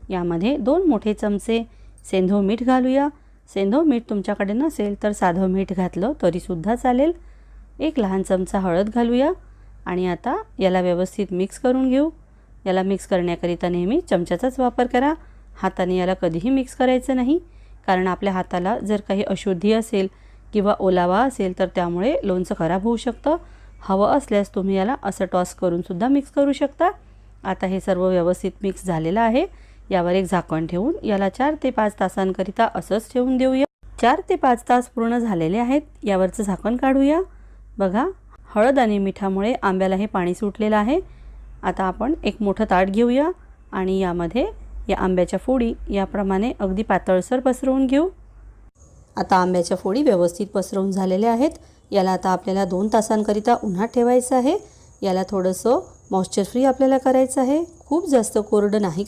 यामध्ये 2 मोठे चमचे सेंधव मीठ घालूया। सेंधव मीठ तुमच्याकडे नसेल तर साधं मीठ घातलं तरीसुद्धा चालेल। 1 लहान चमचा हळद घालूया आणि आता याला व्यवस्थित मिक्स करून घेऊ। याला मिक्स करण्याकरिता नेहमी चमच्याचाच वापर करा, हाताने याला कधीही मिक्स करायचं नाही, कारण आपल्या हाताला जर काही अशुद्धी असेल किंवा ओलावा असेल तर त्यामुळे लोणचं खराब होऊ शकतं। हवं असल्यास तुम्ही याला असं टॉस करून सुद्धा मिक्स करू शकता। आता हे सर्व व्यवस्थित मिक्स झालेलं आहे। यावर एक झाकण ठेवून याला 4 ते 5 तासांकरिता असंच ठेवून देऊया। 4 ते 5 तास पूर्ण झालेले आहेत। यावरचं झाकण काढूया। बघा, हळद आणि मिठामुळे आंब्याला हे पाणी सुटलेलं आहे। आता आपण एक मोठं ताट घेऊया आणि यामध्ये या आंब्याच्या फोडी याप्रमाणे अगदी पातळसर पसरवून घेऊ। आता आंब्याच्या फोडी व्यवस्थित पसरवून झालेल्या आहेत। याला आता आपल्याला 2 तासांकरिता उन्हात ठेवायचं आहे। याला थोडंसं मॉइश्चर फ्री आपल्याला करायचं आहे, खूप जास्त कोरडं नाही